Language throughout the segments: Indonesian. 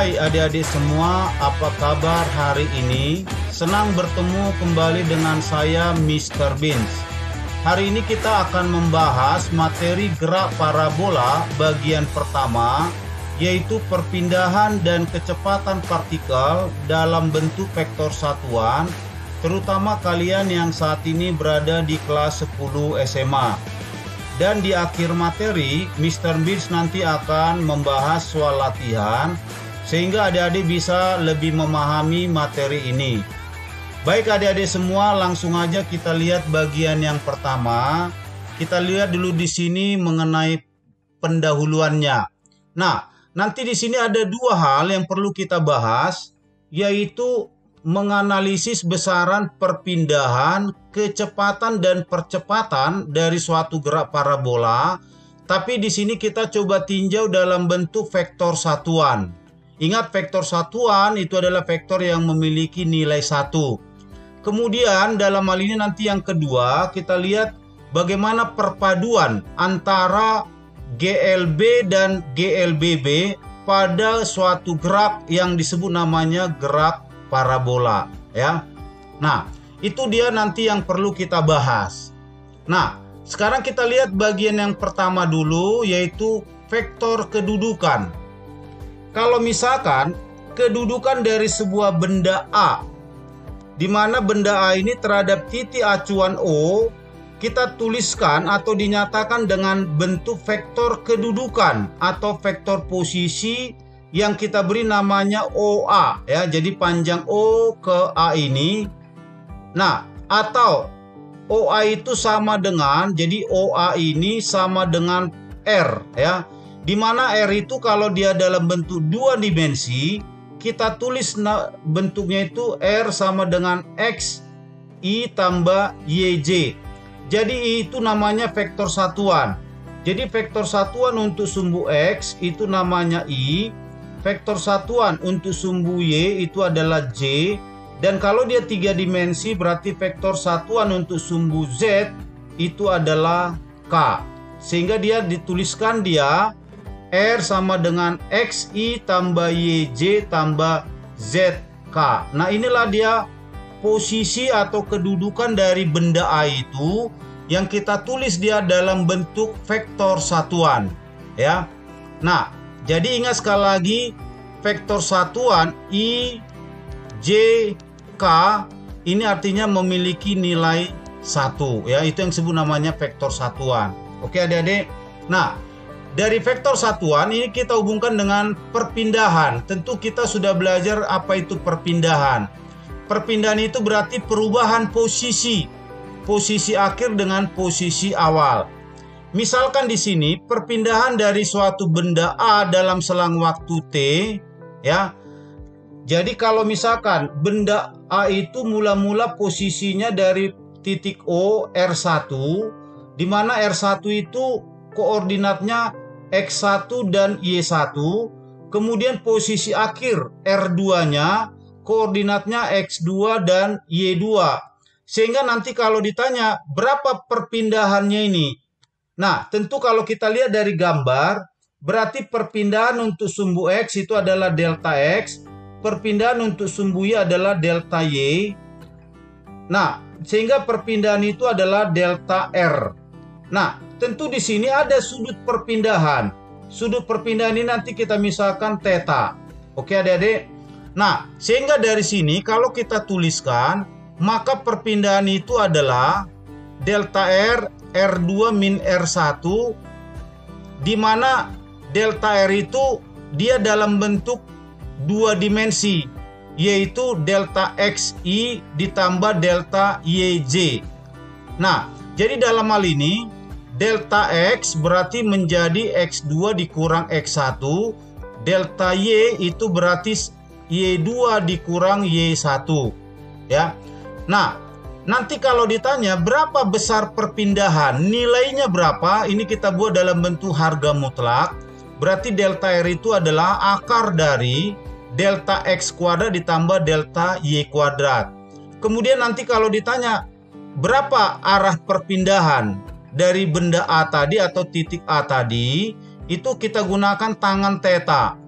Hai adik-adik semua, apa kabar hari ini? Senang bertemu kembali dengan saya Mr. Beans. Hari ini kita akan membahas materi gerak parabola bagian pertama, yaitu perpindahan dan kecepatan partikel dalam bentuk vektor satuan, terutama kalian yang saat ini berada di kelas 10 SMA. Dan di akhir materi, Mr. Beans nanti akan membahas soal latihan, sehingga adik-adik bisa lebih memahami materi ini. Baik adik-adik semua, langsung aja kita lihat bagian yang pertama. Kita lihat dulu di sini mengenai pendahuluannya. Nah, nanti di sini ada dua hal yang perlu kita bahas, yaitu menganalisis besaran perpindahan, kecepatan dan percepatan dari suatu gerak parabola. Tapi di sini kita coba tinjau dalam bentuk vektor satuan. Ingat, vektor satuan itu adalah vektor yang memiliki nilai 1. Kemudian dalam hal ini nanti yang kedua, kita lihat bagaimana perpaduan antara GLB dan GLBB pada suatu gerak yang disebut namanya gerak parabola, ya. Nah, itu dia nanti yang perlu kita bahas. Nah, sekarang kita lihat bagian yang pertama dulu, yaitu vektor kedudukan. Kalau misalkan kedudukan dari sebuah benda A, di mana benda A ini terhadap titik acuan O, kita tuliskan atau dinyatakan dengan bentuk vektor kedudukan atau vektor posisi yang kita beri namanya OA, ya. Jadi panjang O ke A ini. Nah, atau OA itu sama dengan, jadi OA ini sama dengan R, ya. Di mana R itu kalau dia dalam bentuk dua dimensi, kita tulis bentuknya itu R sama dengan X I tambah YJ. Jadi I itu namanya vektor satuan. Jadi vektor satuan untuk sumbu X itu namanya I. Vektor satuan untuk sumbu Y itu adalah J. Dan kalau dia tiga dimensi, berarti vektor satuan untuk sumbu Z itu adalah K. Sehingga dia dituliskan dia R sama dengan XI tambah YJ tambah ZK. Nah, inilah dia posisi atau kedudukan dari benda A itu yang kita tulis dia dalam bentuk vektor satuan, ya. Nah, jadi ingat sekali lagi, vektor satuan I, J, K ini artinya memiliki nilai 1, ya. Itu yang disebut namanya vektor satuan. Oke adik-adik. Nah, dari vektor satuan ini kita hubungkan dengan perpindahan. Tentu kita sudah belajar apa itu perpindahan. Perpindahan itu berarti perubahan posisi akhir dengan posisi awal. Misalkan di sini perpindahan dari suatu benda A dalam selang waktu T, ya. Jadi kalau misalkan benda A itu mula-mula posisinya dari titik O R1, di mana R1 itu koordinatnya X1 dan Y1, kemudian posisi akhir R2-nya koordinatnya X2 dan Y2. Sehingga nanti kalau ditanya berapa perpindahannya ini? Nah, tentu kalau kita lihat dari gambar, berarti perpindahan untuk sumbu X itu adalah delta X, perpindahan untuk sumbu Y adalah delta Y. Nah, sehingga perpindahan itu adalah delta R. Nah, tentu di sini ada sudut perpindahan. Sudut perpindahan ini nanti kita misalkan theta. Oke adik-adik? Nah, sehingga dari sini kalau kita tuliskan, maka perpindahan itu adalah delta R, R2 min R1, di mana delta R itu dia dalam bentuk dua dimensi, yaitu delta XI ditambah delta YJ. Nah, jadi dalam hal ini delta X berarti menjadi X2 dikurang X1, delta Y itu berarti Y2 dikurang Y1, ya. Nah, nanti kalau ditanya berapa besar perpindahan, nilainya berapa, ini kita buat dalam bentuk harga mutlak. Berarti delta R itu adalah akar dari delta X kuadrat ditambah delta Y kuadrat. Kemudian nanti kalau ditanya berapa arah perpindahan dari benda A tadi atau titik A tadi, itu kita gunakan tangan theta.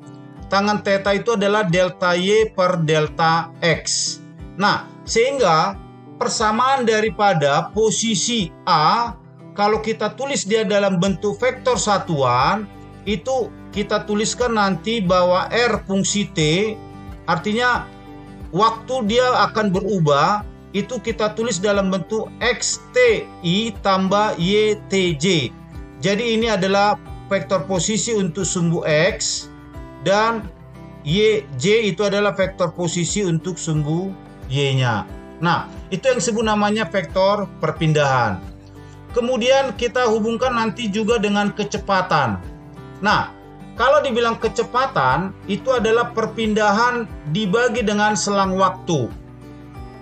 tangen theta itu adalah delta Y per delta X. Nah, sehingga persamaan daripada posisi A, kalau kita tulis dia dalam bentuk vektor satuan, itu kita tuliskan nanti bahwa R fungsi T, artinya waktu dia akan berubah, itu kita tulis dalam bentuk XTI tambah YTJ. Jadi ini adalah vektor posisi untuk sumbu X, dan YJ itu adalah vektor posisi untuk sumbu Y-nya. Nah, itu yang disebut namanya vektor perpindahan. Kemudian kita hubungkan nanti juga dengan kecepatan. Nah, kalau dibilang kecepatan, itu adalah perpindahan dibagi dengan selang waktu.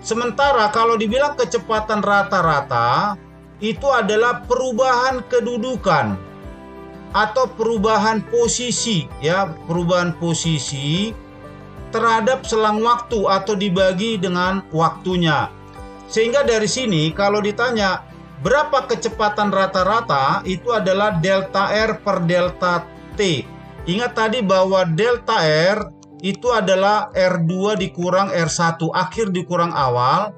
Sementara kalau dibilang kecepatan rata-rata, itu adalah perubahan kedudukan atau perubahan posisi, ya, perubahan posisi terhadap selang waktu atau dibagi dengan waktunya. Sehingga dari sini kalau ditanya berapa kecepatan rata-rata, itu adalah delta R per delta T. Ingat tadi bahwa delta R itu adalah R2 dikurang R1, akhir dikurang awal.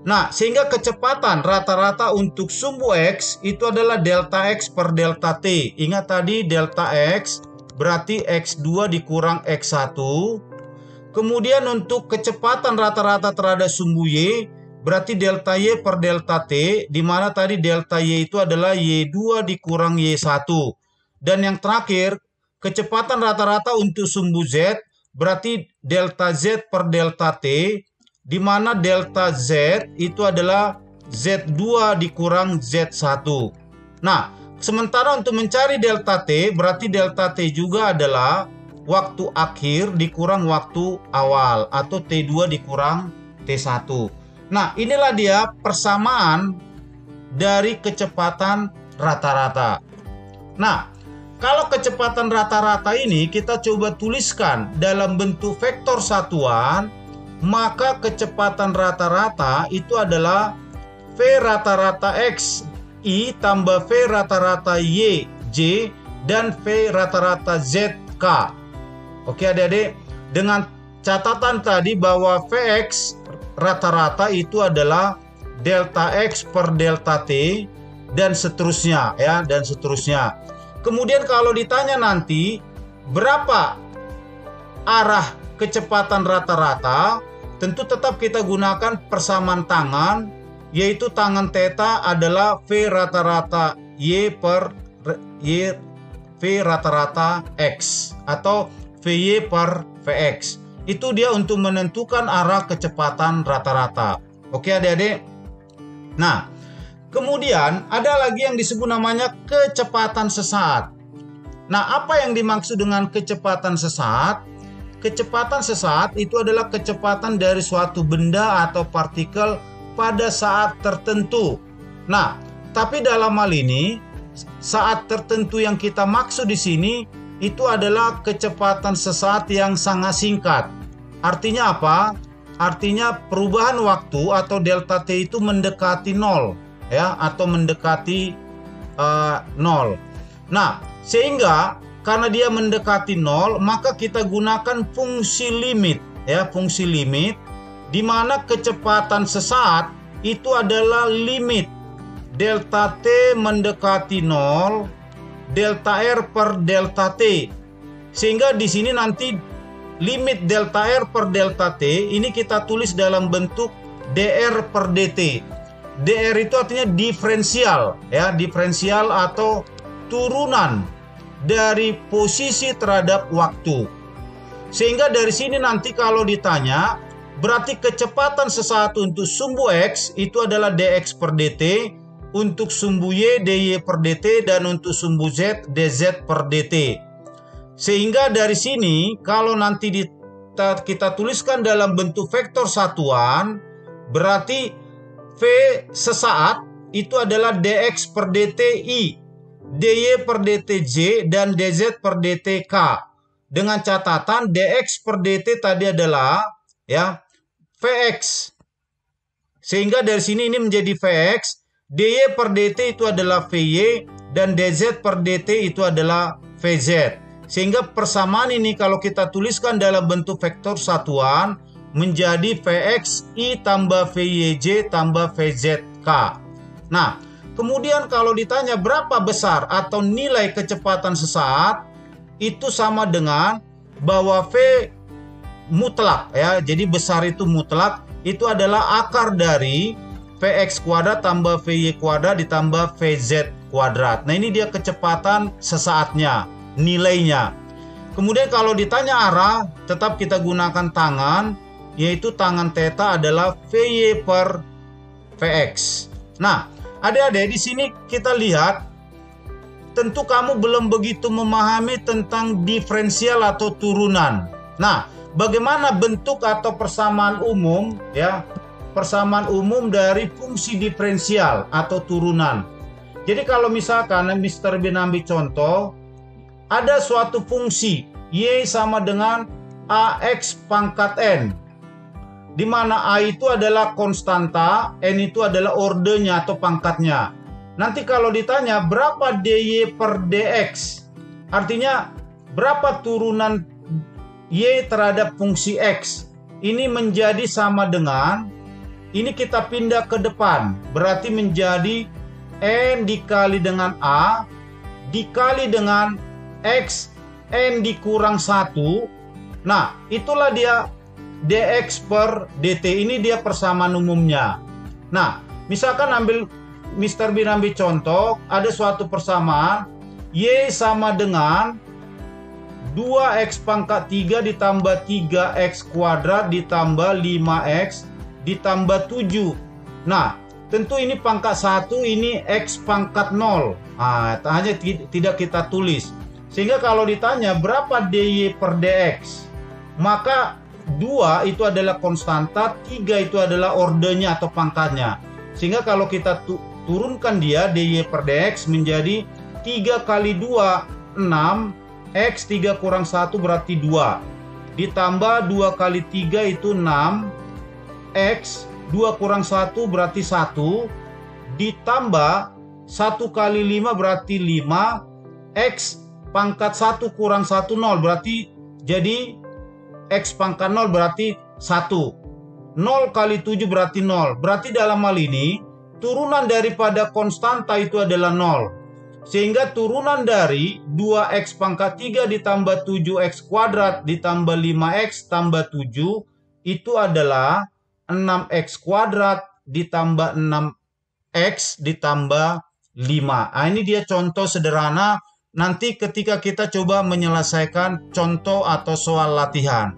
Nah, sehingga kecepatan rata-rata untuk sumbu X itu adalah delta X per delta T. Ingat tadi delta X berarti X2 dikurang X1. Kemudian untuk kecepatan rata-rata terhadap sumbu Y berarti delta Y per delta T, di mana tadi delta Y itu adalah Y2 dikurang Y1. Dan yang terakhir, kecepatan rata-rata untuk sumbu Z berarti delta Z per delta T, di mana delta Z itu adalah Z2 dikurang Z1. Nah, sementara untuk mencari delta T, berarti delta T juga adalah waktu akhir dikurang waktu awal, atau T2 dikurang T1. Nah, inilah dia persamaan dari kecepatan rata-rata. Nah, kalau kecepatan rata-rata ini kita coba tuliskan dalam bentuk vektor satuan, maka kecepatan rata-rata itu adalah V rata-rata X I tambah V rata-rata Y J dan V rata-rata Z K. Oke adik-adik, dengan catatan tadi bahwa Vx rata-rata itu adalah delta X per delta T dan seterusnya, ya, dan seterusnya. Kemudian kalau ditanya nanti berapa arah kecepatan rata-rata, tentu tetap kita gunakan persamaan tangan, yaitu tangen theta adalah V rata-rata Y per Y V rata-rata X atau VY per Vx. Itu dia untuk menentukan arah kecepatan rata-rata. Oke adik-adik. Nah, kemudian ada lagi yang disebut namanya kecepatan sesaat. Nah, apa yang dimaksud dengan kecepatan sesaat? Kecepatan sesaat itu adalah kecepatan dari suatu benda atau partikel pada saat tertentu. Nah, tapi dalam hal ini saat tertentu yang kita maksud di sini itu adalah kecepatan sesaat yang sangat singkat. Artinya apa? Artinya perubahan waktu atau delta T itu mendekati 0, ya, atau mendekati 0. Nah, sehingga karena dia mendekati 0, maka kita gunakan fungsi limit, ya, fungsi limit, di mana kecepatan sesaat itu adalah limit delta T mendekati 0, delta R per delta T. Sehingga di sini nanti limit delta R per delta T ini kita tulis dalam bentuk dr per dt. Dr itu artinya diferensial, ya, diferensial atau turunan dari posisi terhadap waktu. Sehingga dari sini nanti kalau ditanya, berarti kecepatan sesaat untuk sumbu X itu adalah dx per dt, untuk sumbu Y dy per dt, dan untuk sumbu Z dz per dt. Sehingga dari sini kalau nanti kita tuliskan dalam bentuk vektor satuan, berarti V sesaat itu adalah dx per dt I, dy per dt J, dan dz per dt K. Dengan catatan dx per dt tadi adalah, ya, Vx. Sehingga dari sini ini menjadi Vx, dy per dt itu adalah Vy, dan dz per dt itu adalah Vz. Sehingga persamaan ini kalau kita tuliskan dalam bentuk vektor satuan menjadi Vxi tambah Vyj tambah Vzk. Nah, kemudian kalau ditanya berapa besar atau nilai kecepatan sesaat, itu sama dengan bahwa V mutlak ya. Jadi besar itu mutlak, itu adalah akar dari Vx kuadrat tambah Vy kuadrat ditambah Vz kuadrat. Nah, ini dia kecepatan sesaatnya, nilainya. Kemudian kalau ditanya arah, tetap kita gunakan tangan, yaitu tangan theta adalah Vy per Vx. Nah, adik-adik, di sini kita lihat, tentu kamu belum begitu memahami tentang diferensial atau turunan. Nah, bagaimana bentuk atau persamaan umum ya? Persamaan umum dari fungsi diferensial atau turunan. Jadi kalau misalkan Mr. Bin ambil contoh, ada suatu fungsi y sama dengan ax pangkat n, di mana a itu adalah konstanta, n itu adalah ordenya atau pangkatnya. Nanti kalau ditanya berapa dy per dx, artinya berapa turunan y terhadap fungsi x, ini menjadi sama dengan, ini kita pindah ke depan, berarti menjadi n dikali dengan a dikali dengan x n dikurang 1. Nah, itulah dia dx per dt. Ini dia persamaan umumnya. Nah, misalkan Mr. Bin ambil contoh, ada suatu persamaan y sama dengan 2x pangkat 3 ditambah 3x kuadrat ditambah 5x ditambah 7. Nah, tentu ini pangkat 1, ini x pangkat 0. Nah, hanya tidak kita tulis. Sehingga kalau ditanya berapa dy per dx, maka 2 itu adalah konstanta, 3 itu adalah ordenya atau pangkatnya. Sehingga kalau kita turunkan dia, dy per dx menjadi 3 kali 2, 6, x 3 kurang 1 berarti 2. Ditambah 2 kali 3 itu 6, x 2 kurang 1 berarti 1. Ditambah 1 kali 5 berarti 5, x pangkat 1 kurang 1, 0 berarti jadi x pangkat 0 berarti 1. 0 kali 7 berarti 0. Berarti dalam hal ini turunan daripada konstanta itu adalah 0. Sehingga turunan dari 2x pangkat 3 ditambah 7x kuadrat ditambah 5x tambah 7 itu adalah 6x kuadrat ditambah 6x ditambah 5. Nah, ini dia contoh sederhana. Nanti ketika kita coba menyelesaikan contoh atau soal latihan.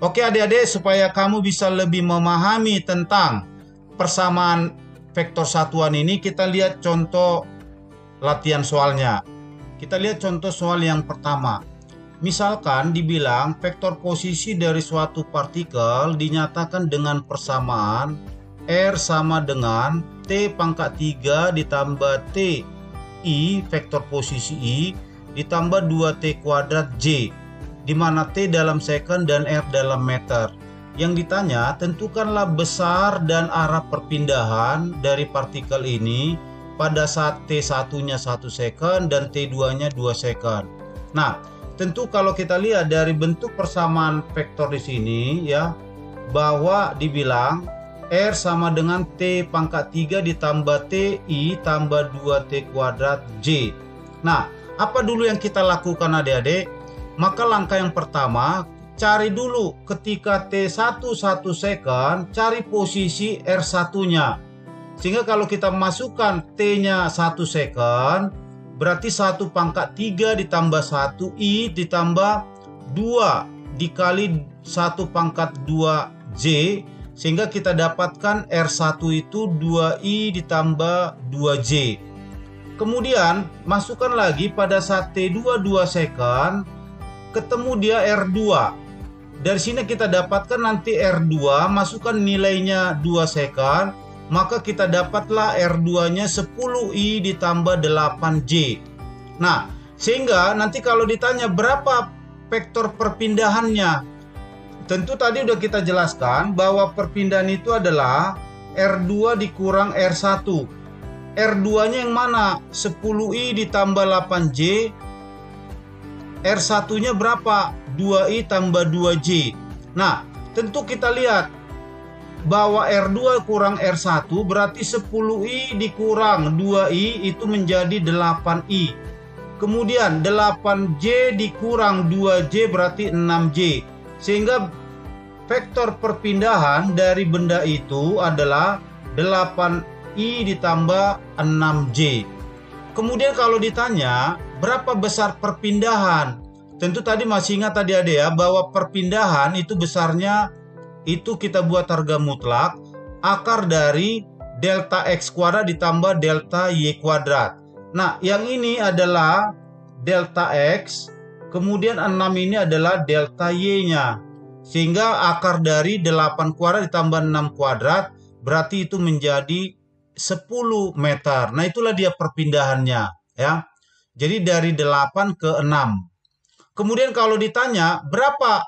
Oke adik-adik, supaya kamu bisa lebih memahami tentang persamaan vektor satuan ini, kita lihat contoh latihan soalnya. Kita lihat contoh soal yang pertama. Misalkan dibilang vektor posisi dari suatu partikel dinyatakan dengan persamaan R sama dengan T pangkat 3 ditambah T I vektor posisi I ditambah 2T kuadrat J, di mana T dalam second dan R dalam meter. Yang ditanya, tentukanlah besar dan arah perpindahan dari partikel ini pada saat T1-nya 1 second dan T2-nya 2 second. Nah, tentu kalau kita lihat dari bentuk persamaan vektor di sini ya, bahwa dibilang R sama dengan T pangkat 3 ditambah TI tambah 2T kuadrat J. Nah, apa dulu yang kita lakukan adik-adik? Maka langkah yang pertama, cari dulu ketika T1 1 second, cari posisi R1-nya. Sehingga kalau kita masukkan T-nya 1 second, berarti 1 pangkat 3 ditambah 1 I ditambah 2 dikali 1 pangkat 2 J. Sehingga kita dapatkan R1 itu 2I ditambah 2J. Kemudian masukkan lagi pada saat T2 2 second, ketemu dia R2. Dari sini kita dapatkan nanti R2, masukkan nilainya 2 second, maka kita dapatlah R2-nya 10I ditambah 8J. Nah, sehingga nanti kalau ditanya berapa vektor perpindahannya, tentu tadi udah kita jelaskan bahwa perpindahan itu adalah R2 dikurang R1. R2-nya yang mana? 10I ditambah 8J R1-nya berapa? 2I tambah 2J. Nah, tentu kita lihat bahwa R2 kurang R1 berarti 10I dikurang 2I itu menjadi 8I. Kemudian 8J dikurang 2J berarti 6J. Sehingga vektor perpindahan dari benda itu adalah 8I ditambah 6J. Kemudian kalau ditanya berapa besar perpindahan, tentu tadi masih ingat tadi ada ya bahwa perpindahan itu besarnya itu kita buat harga mutlak akar dari delta X kuadrat ditambah delta Y kuadrat. Nah, yang ini adalah delta X, kemudian 6 ini adalah delta Y-nya. Sehingga akar dari 8 kuadrat ditambah 6 kuadrat berarti itu menjadi 10 meter. Nah, itulah dia perpindahannya ya. Jadi dari 8 ke 6. Kemudian kalau ditanya berapa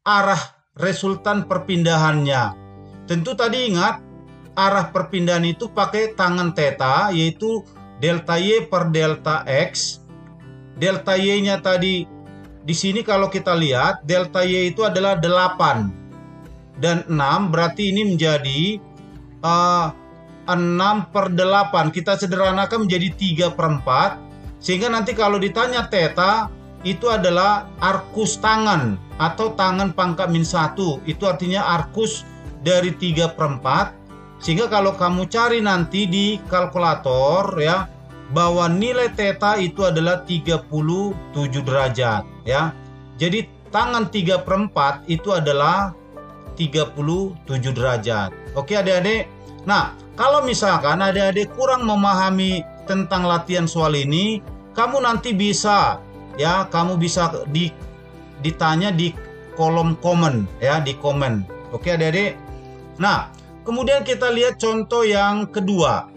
arah resultan perpindahannya, tentu tadi ingat arah perpindahan itu pakai tangan theta, yaitu delta Y per delta X. Delta Y-nya tadi di sini kalau kita lihat delta Y itu adalah 8 dan 6, berarti ini menjadi 6 per 8. Kita sederhanakan menjadi 3/4. Sehingga nanti kalau ditanya theta itu adalah arkus tangan atau tangan pangkat -1. Itu artinya arkus dari 3/4. Sehingga kalau kamu cari nanti di kalkulator ya, bahwa nilai theta itu adalah 37 derajat ya. Jadi tangan 3/4 itu adalah 37 derajat. Oke adik-adik. Nah, kalau misalkan adik-adik kurang memahami tentang latihan soal ini, kamu nanti bisa ya, kamu bisa ditanya di kolom komen ya, di komen. Oke adik-adik. Nah, kemudian kita lihat contoh yang kedua.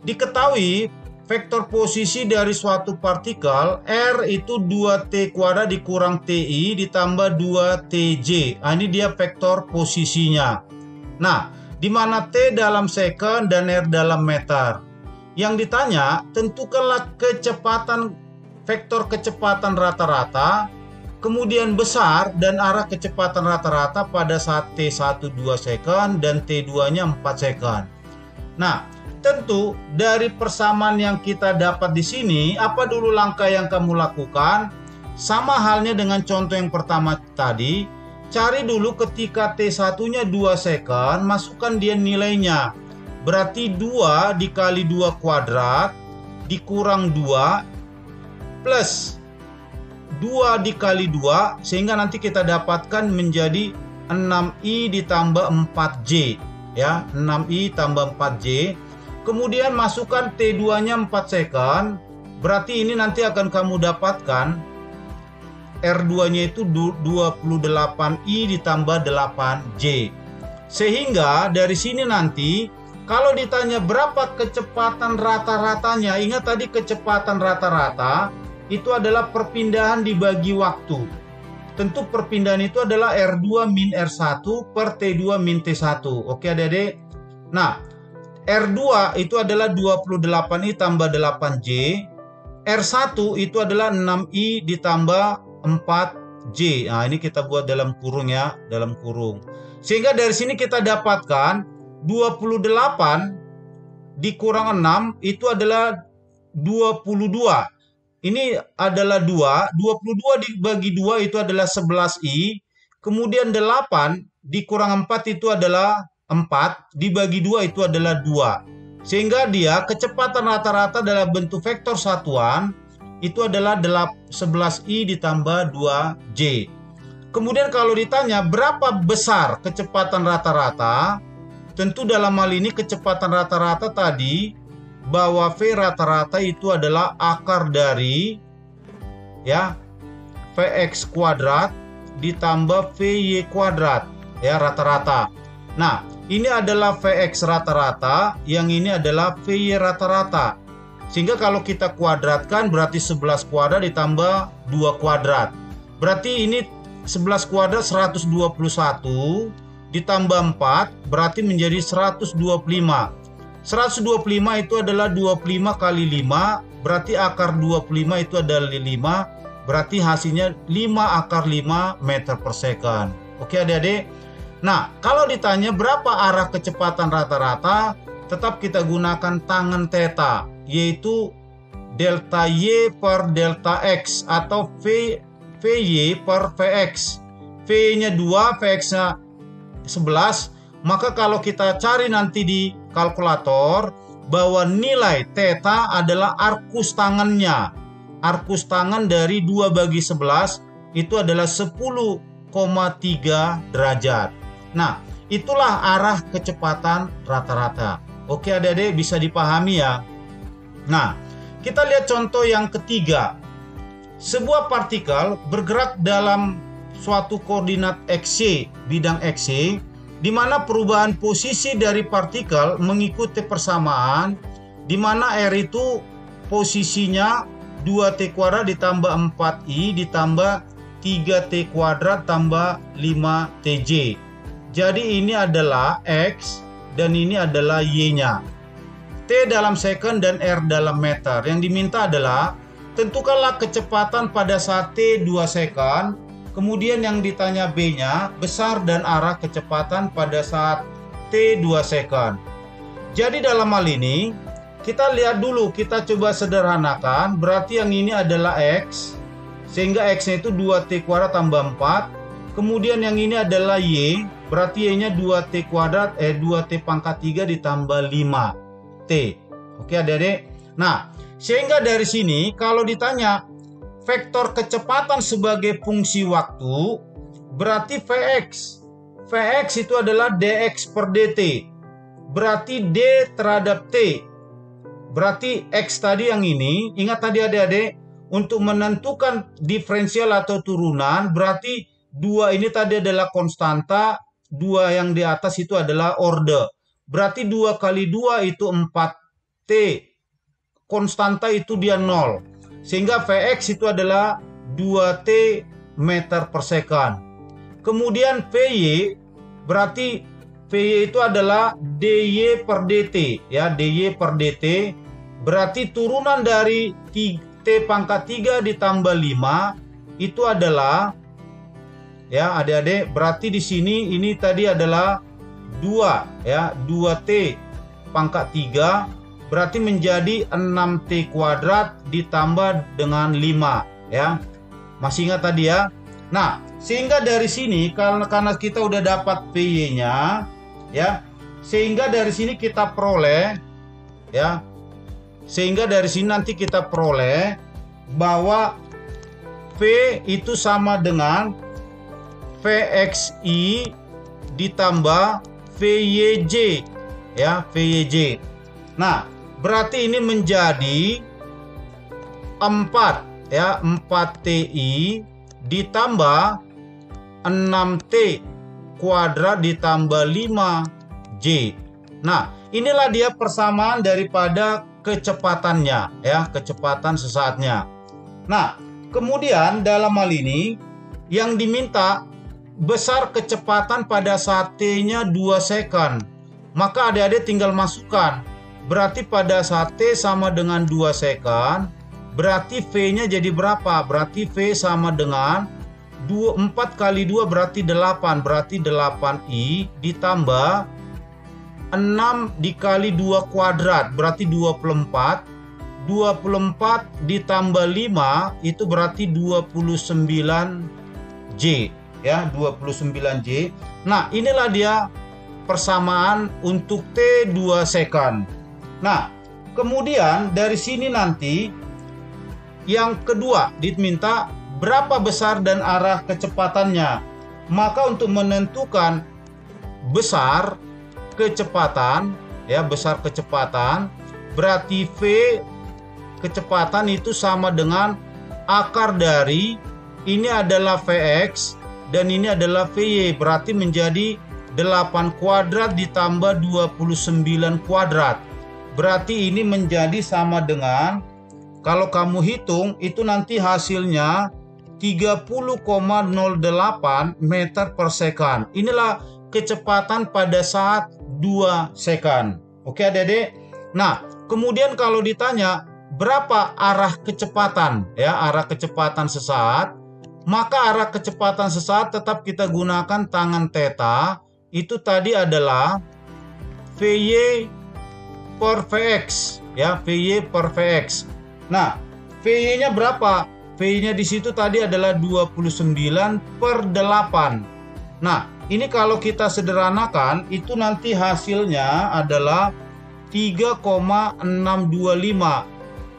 Diketahui vektor posisi dari suatu partikel R itu 2T kuadrat dikurang TI ditambah 2TJ. Nah, ini dia vektor posisinya. Nah, di mana T dalam second dan R dalam meter. Yang ditanya, tentukanlah kecepatan vektor kecepatan rata-rata, kemudian besar dan arah kecepatan rata-rata pada saat T1 2 second dan T2-nya 4 second. Nah, tentu dari persamaan yang kita dapat di sini, apa dulu langkah yang kamu lakukan? Sama halnya dengan contoh yang pertama tadi, cari dulu ketika T1-nya 2 second, masukkan dia nilainya. Berarti 2 dikali 2 kuadrat dikurang 2 plus 2 dikali 2, sehingga nanti kita dapatkan menjadi 6I ditambah 4J ya, 6I tambah 4J. Kemudian masukkan T2-nya 4 second, berarti ini nanti akan kamu dapatkan R2-nya itu 28I ditambah 8J. Sehingga dari sini nanti kalau ditanya berapa kecepatan rata-ratanya, ingat tadi kecepatan rata-rata itu adalah perpindahan dibagi waktu. Tentu perpindahan itu adalah R2 min R1 per T2 min T1. Oke adik-adik. Nah, R2 itu adalah 28I tambah 8J. R1 itu adalah 6I ditambah 4J. Nah, ini kita buat dalam kurung ya, dalam kurung. Sehingga dari sini kita dapatkan 28 dikurang 6 itu adalah 22. Ini adalah 2. 22 dibagi 2 itu adalah 11I. Kemudian 8 dikurang 4 itu adalah 4. Dibagi 2 itu adalah 2. Sehingga dia kecepatan rata-rata dalam bentuk vektor satuan itu adalah 11I ditambah 2J. Kemudian kalau ditanya berapa besar kecepatan rata-rata, tentu dalam hal ini kecepatan rata-rata tadi bahwa V rata-rata itu adalah akar dari ya Vx kuadrat ditambah Vy kuadrat ya, rata-rata. Nah, ini adalah Vx rata-rata, yang ini adalah Vy rata-rata. Sehingga kalau kita kuadratkan berarti 11 kuadrat ditambah 2 kuadrat. Berarti ini 11 kuadrat 121 ditambah 4 berarti menjadi 125. 125 itu adalah 25 kali 5, berarti akar 25 itu adalah 5. berarti hasilnya 5 akar 5 meter per second. Oke adik-adik. Nah, kalau ditanya berapa arah kecepatan rata-rata, tetap kita gunakan tangen theta, yaitu delta Y per delta X atau VY per VX. V-nya 2, VX-nya 11. Maka kalau kita cari nanti di kalkulator bahwa nilai theta adalah arcus tangannya. Arcus tangan dari 2/11 itu adalah 10,3 derajat. Nah, itulah arah kecepatan rata-rata. Oke adik-adik, bisa dipahami ya. Nah, kita lihat contoh yang ketiga. Sebuah partikel bergerak dalam suatu koordinat XY, bidang XY, di mana perubahan posisi dari partikel mengikuti persamaan, di mana R itu posisinya 2T kuadrat ditambah 4I ditambah 3T kuadrat tambah 5TJ. Jadi ini adalah X dan ini adalah Y-nya. T dalam second dan R dalam meter. Yang diminta adalah tentukanlah kecepatan pada saat T 2 second. Kemudian yang ditanya B-nya, besar dan arah kecepatan pada saat T 2 second. Jadi dalam hal ini, kita lihat dulu, kita coba sederhanakan. Berarti yang ini adalah X, sehingga X-nya itu 2T kuadrat tambah 4. Kemudian yang ini adalah Y, berarti Y-nya 2T kuadrat, 2T pangkat 3 ditambah 5T. Oke adik-adik? Nah, sehingga dari sini, kalau ditanya, vektor kecepatan sebagai fungsi waktu berarti Vx. Vx itu adalah dx per dt. Berarti d terhadap t. Berarti x tadi yang ini, ingat tadi adik-adik, untuk menentukan diferensial atau turunan, berarti 2 ini tadi adalah konstanta, 2 yang di atas itu adalah orde. Berarti 2 kali 2 itu 4t. Konstanta itu dia 0. Sehingga Vx itu adalah 2T meter per second. Kemudian Vy, berarti Vy itu adalah dy per dt. Ya, dy per dt. Berarti turunan dari T pangkat 3 ditambah 5 itu adalah, ya adik-adik, berarti di sini ini tadi adalah 2, ya, 2T pangkat 3. Berarti menjadi 6T kuadrat ditambah dengan 5, ya. Masih ingat tadi ya? Nah, sehingga dari sini karena kita udah dapat Vy-nya, ya. Sehingga dari sini kita peroleh, ya. Sehingga dari sini nanti kita peroleh bahwa V itu sama dengan Vxi ditambah Vyj, ya, Vyj. Nah, berarti ini menjadi 4, ya, 4Ti ditambah 6T kuadrat ditambah 5J. Nah, inilah dia persamaan daripada kecepatannya, ya, kecepatan sesaatnya. Nah, kemudian dalam hal ini yang diminta besar kecepatan pada saat T-nya 2 second. Maka adik-adik tinggal masukkan. Berarti pada saat T sama dengan 2 second, berarti V-nya jadi berapa? Berarti V sama dengan 4 kali 2 berarti 8. Berarti 8I ditambah 6 dikali 2 kuadrat. Berarti 24. 24 ditambah 5 itu berarti 29J. Ya, 29J. Nah, inilah dia persamaan untuk T 2 second. Nah, kemudian dari sini nanti yang kedua diminta berapa besar dan arah kecepatannya. Maka untuk menentukan besar kecepatan, ya, besar kecepatan, berarti V kecepatan itu sama dengan akar dari ini adalah Vx dan ini adalah Vy, berarti menjadi 8 kuadrat ditambah 29 kuadrat. Berarti ini menjadi sama dengan, kalau kamu hitung itu nanti hasilnya 30,08 meter per second. Inilah kecepatan pada saat 2 second. Oke adik-adik. Nah, kemudian kalau ditanya berapa arah kecepatan, ya, arah kecepatan sesat, maka arah kecepatan sesat tetap kita gunakan tangan theta. Itu tadi adalah VY per Vx, ya, VY per Vx. Nah, VY-nya berapa? VY-nya di situ tadi adalah 29/8. Nah, ini kalau kita sederhanakan, itu nanti hasilnya adalah 3,625.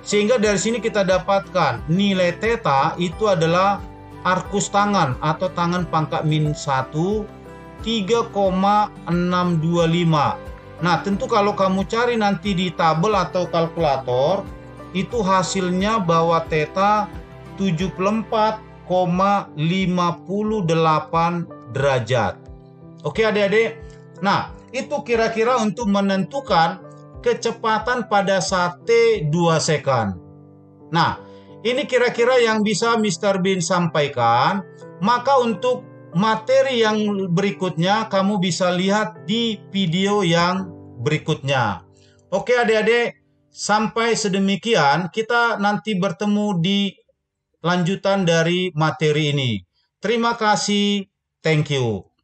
Sehingga dari sini kita dapatkan nilai theta itu adalah arkus tangan atau tangan pangkat -1, 3,625. Nah, tentu kalau kamu cari nanti di tabel atau kalkulator, itu hasilnya bahwa theta 74,58 derajat. Oke adik-adik. Nah, itu kira-kira untuk menentukan kecepatan pada saat T 2 second. Nah, ini kira-kira yang bisa Mr. Bean sampaikan. Maka untuk materi yang berikutnya kamu bisa lihat di video yang berikutnya. Oke adik-adik, sampai sedemikian kita nanti bertemu di lanjutan dari materi ini. Terima kasih, thank you.